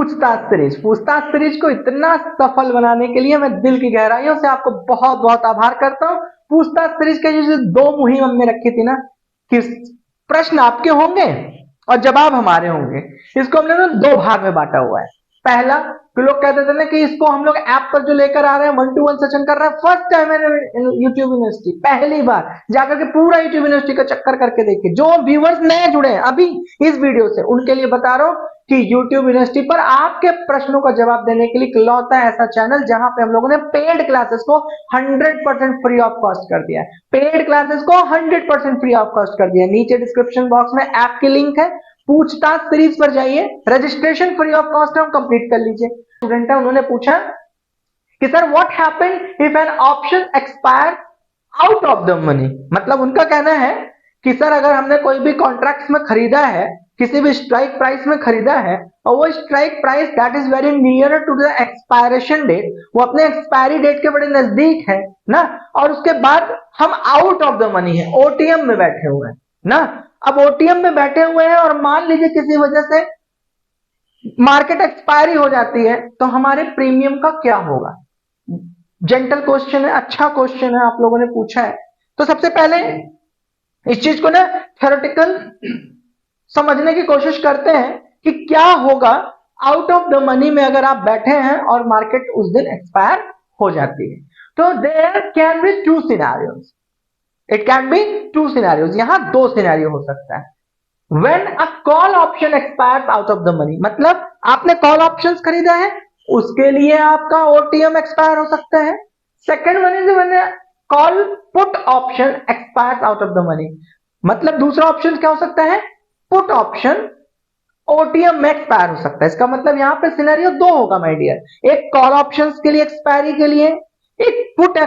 पूछताछ सीरीज को इतना सफल बनाने के लिए मैं दिल की गहराइयों से आपको बहुत बहुत आभार करता हूं। पूछताछ सीरीज के जो 2 मुहिम हमने रखी थी ना, कि प्रश्न आपके होंगे और जवाब हमारे होंगे, इसको हमने ना 2 भाग में बांटा हुआ है। पहला, तो लोग कहते थे ना कि इसको हम लोग ऐप पर जो लेकर आ रहे हैं 1-to-1 सेशन कर रहे हैं, फर्स्ट टाइम मैंने यूट्यूब यूनिवर्सिटी पहली बार जाकर के पूरा यूट्यूब यूनिवर्सिटी का चक्कर करके देखिए। जो व्यूअर्स नए जुड़े हैं अभी इस वीडियो से, उनके लिए बता रहा हूं कि यूट्यूब यूनिवर्सिटी पर आपके प्रश्नों का जवाब देने के लिए इकलौता ऐसा चैनल जहां पे हम लोगों ने पेड क्लासेस को 100% फ्री ऑफ कॉस्ट कर दिया है। पेड क्लासेस को 100% फ्री ऑफ कॉस्ट कर दिया है। नीचे डिस्क्रिप्शन बॉक्स में ऐप की लिंक है, पूछताछ सीरीज पर जाइए, रजिस्ट्रेशन फ्री ऑफ कॉस्ट है, कंप्लीट कर लीजिए। स्टूडेंट है, उन्होंने पूछा कि sir what happen if an option expire out of the money. मतलब उनका कहना है कि सर अगर हमने कोई भी कॉन्ट्रैक्ट में खरीदा है, किसी भी स्ट्राइक प्राइस में खरीदा है, और वो strike price that is very near to the expiration date, वो अपने एक्सपायरी डेट के बड़े नजदीक है ना, और उसके बाद हम आउट ऑफ द मनी है, ओटीएम में बैठे हुए हैं ना। अब ओटीएम में बैठे हुए हैं और मान लीजिए किसी वजह से मार्केट एक्सपायरी हो जाती है, तो हमारे प्रीमियम का क्या होगा। जेंटल क्वेश्चन है, अच्छा क्वेश्चन है, आप लोगों ने पूछा है। तो सबसे पहले इस चीज को ना थ्योरेटिकल समझने की कोशिश करते हैं कि क्या होगा आउट ऑफ द मनी में अगर आप बैठे हैं और मार्केट उस दिन एक्सपायर हो जाती है। तो there can be 2 scenarios, it can be 2 scenarios, यहां 2 सिनेरियो हो सकता है। When a call option expires out of the money, मतलब आपने कॉल ऑप्शंस खरीदा है, उसके लिए आपका ओटीएम एक्सपायर हो सकता है। Second one is when call put option expires out of the money, मतलब दूसरा ऑप्शन क्या हो सकता है, पुट ऑप्शन ओटीएम में एक्सपायर हो सकता है। इसका मतलब यहां पे सिनेरियो 2 होगा माय डियर, एक कॉल ऑप्शंस के लिए एक्सपायरी के लिए, एक पुट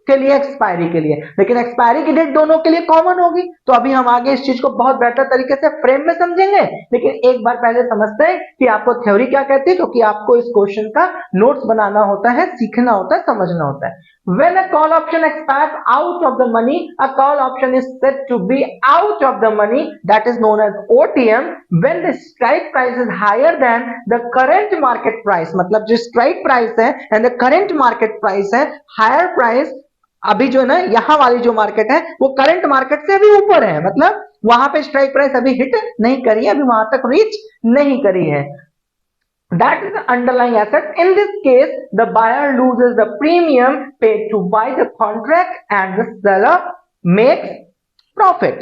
के लिए एक्सपायरी के लिए, लेकिन एक्सपायरी की डेट दोनों के लिए कॉमन होगी। तो अभी हम आगे इस चीज को बहुत बेहतर तरीके से फ्रेम में समझेंगे, लेकिन एक बार पहले समझते हैं कि आपको थ्योरी क्या कहती है, क्योंकि आपको इस क्वेश्चन का नोट्स बनाना होता है, सीखना होता है, समझना होता है। When a call option expires out of the money, a call option is said to be out of the money, that is known as OTM, when the strike price is higher than the current market price, मतलब जो strike price है and the current market price है, higher price, अभी जो है ना यहां वाली जो मार्केट है वो करंट मार्केट से अभी ऊपर है, मतलब वहां पे स्ट्राइक प्राइस अभी हिट नहीं करी है, अभी वहां तक रीच नहीं करी है। That is the underlying asset. In this case, the buyer loses the premium paid to buy the contract and the seller makes profit.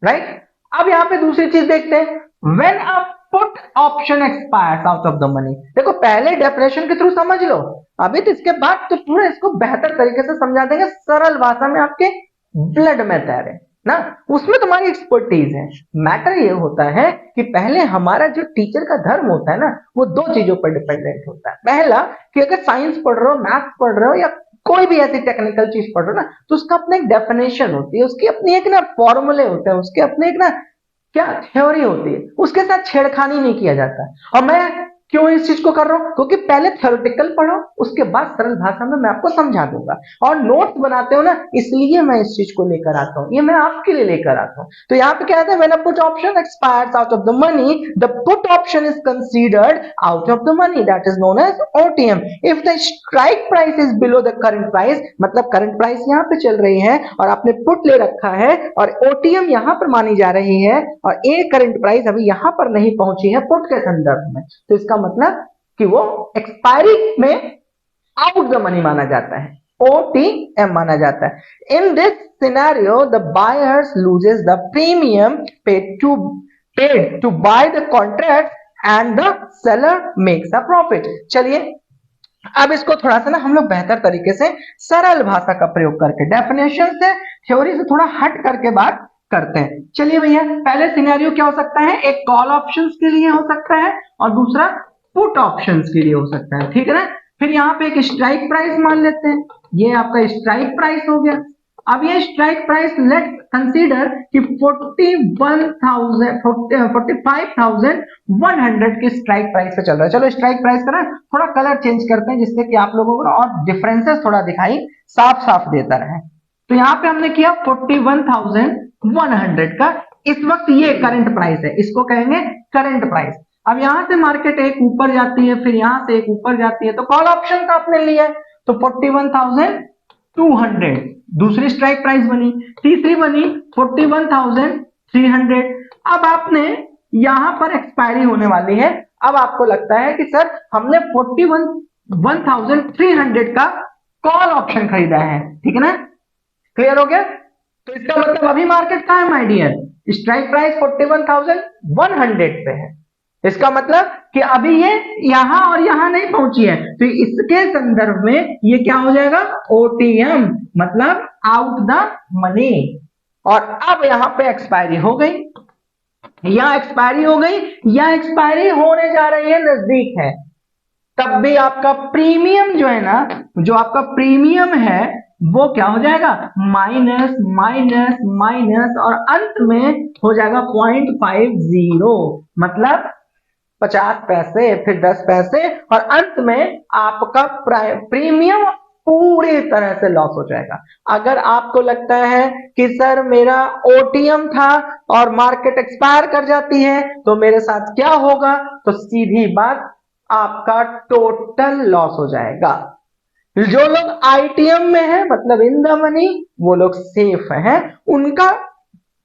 Right? अब यहां पे दूसरी चीज देखते हैं, when a put option expires out of the money. देखो पहले definition के थ्रू समझ लो, अभी तो इसके बाद तो पूरा इसको बेहतर तरीके से समझा देंगे, सरल भाषा में आपके ब्लड में तैरे ना, उसमें तुम्हारी एक्सपर्टीज है। मैटर ये होता है कि पहले हमारा जो टीचर का धर्म होता है ना, वो 2 चीजों पर डिपेंडेंट होता है। पहला कि अगर साइंस पढ़ रहे हो, मैथ्स पढ़ रहे हो, या कोई भी ऐसी टेक्निकल चीज पढ़ रहे हो ना, तो उसका अपना एक डेफिनेशन होती है, उसकी अपनी एक ना फॉर्मूले होते हैं, उसके अपने एक ना क्या थ्योरी होती है, उसके साथ छेड़खानी नहीं किया जाता। और मैं क्यों इस चीज को कर रहा हूं, क्योंकि पहले थ्योरेटिकल पढ़ो, उसके बाद सरल भाषा में मैं आपको समझा दूंगा। और नोट्स बनाते हो ना, इसलिए मैं इस चीज को लेकर आता हूं, ये मैं आपके लिए लेकर आता हूं। तो यहां पे क्या है, when a put option expires out of the money, the put option is considered out of the money, that is known as OTM. If the strike price is below the current price, मतलब current price यहां पे चल रही है और आपने put ले रखा है और ओटीएम यहां पर मानी जा रही है, और ए करंट प्राइस अभी यहां पर नहीं पहुंची है पुट के संदर्भ में, तो इसका मतलब कि वो एक्सपायरी में आउट द मनी माना जाता है, ओटीएम माना जाता है। In this scenario the buyers loses the premium paid to buy the contract and the seller makes a profit. चलिए अब इसको थोड़ा सा ना हम लोग बेहतर तरीके से सरल भाषा का प्रयोग करके, डेफिनेशन से, थ्योरी से थोड़ा हट करके बात करते हैं। चलिए भैया, पहले सिनेरियो क्या हो सकता है, एक कॉल ऑप्शंस के लिए हो सकता है और दूसरा पुट ऑप्शंस के लिए हो सकता है, ठीक है ना। फिर यहाँ पे एक स्ट्राइक प्राइस मान लेते हैं, ये आपका स्ट्राइक प्राइस हो गया। अब ये स्ट्राइक प्राइस लेट्स कंसीडर कि 45,100 की स्ट्राइक प्राइस पे चल रहा है। चलो स्ट्राइक प्राइस का ना थोड़ा कलर चेंज करते हैं, जिससे कि आप लोगों को और डिफरेंसेस थोड़ा दिखाई साफ साफ देता रहे। तो यहाँ पे हमने किया 41,100 का, इस वक्त ये करंट प्राइस है, इसको कहेंगे करंट प्राइस। अब यहां से मार्केट एक ऊपर जाती है, फिर यहां से एक ऊपर जाती है, तो कॉल ऑप्शन का आपने लिया है, तो 41,200 दूसरी स्ट्राइक प्राइस बनी, तीसरी बनी 41,300। अब आपने यहां पर एक्सपायरी होने वाली है, अब आपको लगता है कि सर हमने 41,300 का कॉल ऑप्शन खरीदा है, ठीक है ना, क्लियर हो गया। तो इसका मतलब अभी मार्केट कहां है माय डियर, स्ट्राइक प्राइस 41,100 पे है, इसका मतलब कि अभी ये यहां और यहां नहीं पहुंची है, तो इसके संदर्भ में ये क्या हो जाएगा, ओटीएम, मतलब आउट द मनी। और अब यहां पे एक्सपायरी हो गई, या एक्सपायरी हो गई, या एक्सपायरी होने जा रही है, नजदीक है, तब भी आपका प्रीमियम जो है ना, जो आपका प्रीमियम है वो क्या हो जाएगा, माइनस माइनस माइनस, और अंत में हो जाएगा 0.50, मतलब 50 पैसे, फिर 10 पैसे, और अंत में आपका प्रीमियम पूरी तरह से लॉस हो जाएगा। अगर आपको लगता है कि सर मेरा ओटीएम था और मार्केट एक्सपायर कर जाती है तो मेरे साथ क्या होगा, तो सीधी बात, आपका टोटल लॉस हो जाएगा। जो लोग आईटीएम में है, मतलब इन द मनी, वो लोग सेफ हैं, उनका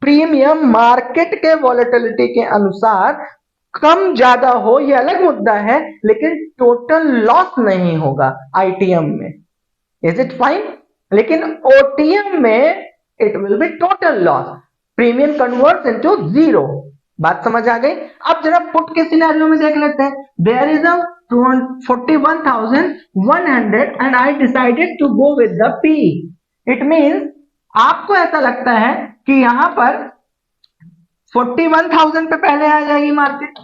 प्रीमियम मार्केट के वॉलेटिलिटी के अनुसार कम ज्यादा हो ये अलग मुद्दा है, लेकिन टोटल लॉस नहीं होगा आईटीएम में, इज इट फाइन। लेकिन ओटीएम में it will be total loss, premium converts into zero. बात समझ आ गई। अब जरा पुट के सिनेरियो में देख लेते हैं। There is a 41,100 and I decided to go with the P. It means आपको ऐसा लगता है कि यहां पर 41,000 पे पहले आ जाएगी मार्केट,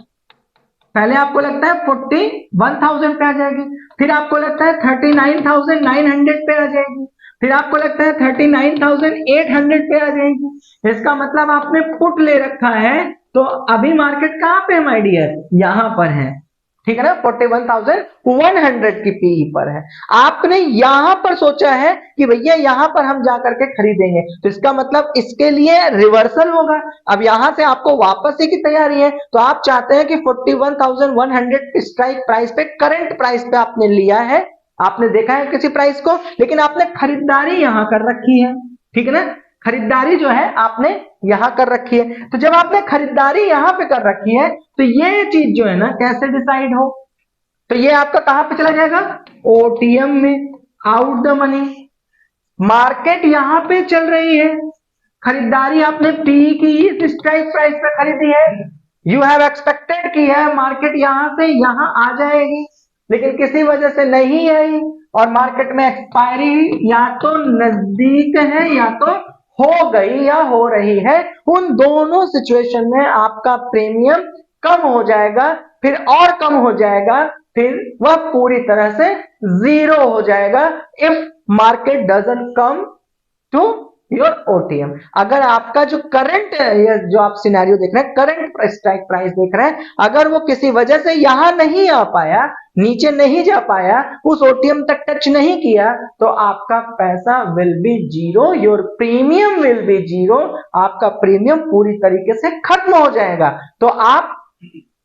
पहले आपको लगता है 41,000 पे आ जाएगी, फिर आपको लगता है 39,900 पे आ जाएगी, फिर आपको लगता है 39,800 पे आ जाएगी। इसका मतलब आपने पुट ले रखा है, तो अभी मार्केट कहां पे है माय डियर, यहां पर है, ठीक है ना, 41,100 की पीई पर है। आपने यहां पर सोचा है कि भैया यहां पर हम जाकर के खरीदेंगे, तो इसका मतलब इसके लिए रिवर्सल होगा। अब यहां से आपको वापस ही की तैयारी है, तो आप चाहते हैं कि 41,100 स्ट्राइक प्राइस पे, करंट प्राइस पे आपने लिया है, आपने देखा है किसी प्राइस को, लेकिन आपने खरीदारी यहां कर रखी है, ठीक है ना, खरीदारी जो है आपने यहां कर रखी है। तो जब आपने खरीदारी यहां पे कर रखी है, तो ये चीज जो है ना कैसे डिसाइड हो, तो ये आपका कहां पे चला जाएगा, ओटीएम में, आउट द मनी। मार्केट यहां पे चल रही है, खरीदारी आपने पी की इस स्ट्राइक प्राइस पे खरीदी है, यू हैव एक्सपेक्टेड की है मार्केट यहां से यहां आ जाएगी, लेकिन किसी वजह से नहीं आई, और मार्केट में एक्सपायरी या तो नजदीक है या तो हो गई या हो रही है। उन दोनों सिचुएशन में आपका प्रीमियम कम हो जाएगा, फिर और कम हो जाएगा, फिर वह पूरी तरह से जीरो हो जाएगा if market doesn't come to your OTM. अगर आपका जो करंट है, जो आप सिनेरियो देख रहे हैं, करंट स्ट्राइक प्राइस देख रहे हैं, अगर वो किसी वजह से यहां नहीं आ पाया, नीचे नहीं जा पाया, उस ओटीएम तक टच नहीं किया, तो आपका पैसा will be zero, your premium will be zero, आपका प्रीमियम पूरी तरीके से खत्म हो जाएगा। तो आप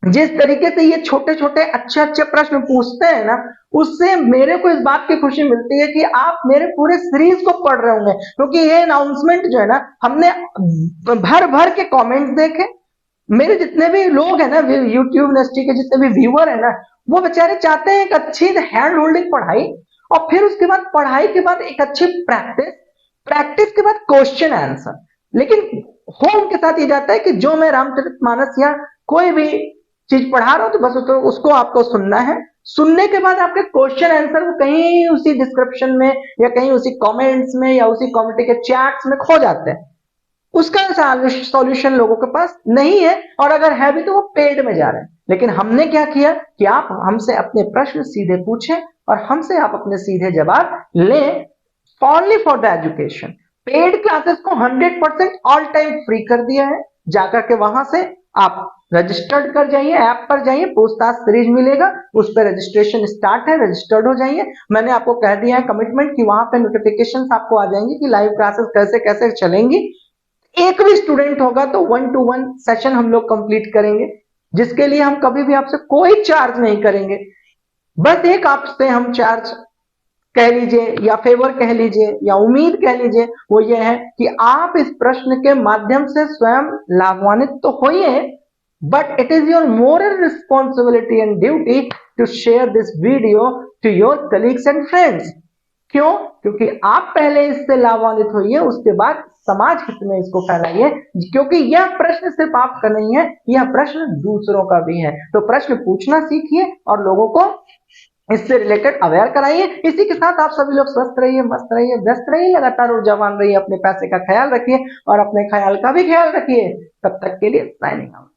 जिस तरीके से ये छोटे छोटे अच्छे अच्छे प्रश्न पूछते हैं ना, उससे मेरे को इस बात की खुशी मिलती है कि आप मेरे पूरे सीरीज को पढ़ रहे होंगे, क्योंकि ये अनाउंसमेंट जो है ना, हमने भर भर के कमेंट्स देखे, मेरे जितने भी लोग हैं ना, यूट्यूब यूनिवर्सिटी के जितने भी व्यूअर है ना, वो बेचारे चाहते हैं एक अच्छी हैंड होल्डिंग पढ़ाई, और फिर उसके बाद पढ़ाई के बाद एक अच्छी प्रैक्टिस, प्रैक्टिस के बाद क्वेश्चन आंसर। लेकिन हो उनके साथ ये जाता है कि जो मैं रामचरितमानस या कोई भी चीज पढ़ा रहा हूं, तो बस उसको आपको सुनना है, सुनने के बाद आपके क्वेश्चन आंसर वो कहीं उसी डिस्क्रिप्शन में या कहीं उसी कमेंट्स में या उसी कम्युनिटी के चैट्स में खो जाते हैं, उसका सॉल्यूशन लोगों के पास नहीं है, और अगर है भी तो वो पेड में जा रहे हैं। लेकिन हमने क्या किया कि आप हमसे अपने प्रश्न सीधे पूछें और हमसे आप अपने सीधे जवाब लें, only for the education. Paid classes को 100% ऑल टाइम फ्री कर दिया है, जाकर के वहां से आप रजिस्टर्ड कर जाइए, ऐप पर जाइए, पूछताछ सीरीज मिलेगा, उस पर रजिस्ट्रेशन स्टार्ट है, रजिस्टर्ड हो जाइए। मैंने आपको कह दिया है कमिटमेंट कि वहां पे नोटिफिकेशन आपको आ जाएंगे कि लाइव क्लासेस कैसे कैसे चलेंगी। एक भी स्टूडेंट होगा तो 1-to-1 सेशन हम लोग कंप्लीट करेंगे, जिसके लिए हम कभी भी आपसे कोई चार्ज नहीं करेंगे। बस एक आपसे हम चार्ज कह लीजिए या फेवर कह लीजिए या उम्मीद कह लीजिए, वो ये है कि आप इस प्रश्न के माध्यम से स्वयं लाभान्वित तो होइए, but it is your moral responsibility and duty to share this video to your colleagues and friends. क्यों? क्योंकि आप पहले इससे लाभान्वित होइए, उसके बाद समाज हित में इसको फैलाइए, क्योंकि यह प्रश्न सिर्फ आपका नहीं है, यह प्रश्न दूसरों का भी है। तो प्रश्न पूछना सीखिए और लोगों को इससे रिलेटेड अवेयर कराइए। इसी के साथ आप सभी लोग स्वस्थ रहिए, मस्त रहिए, व्यस्त रहिए, लगातार ऊर्जावान रहिए, अपने पैसे का ख्याल रखिए और अपने ख्याल का भी ख्याल रखिए। तब तक के लिए साइनिंग आउट।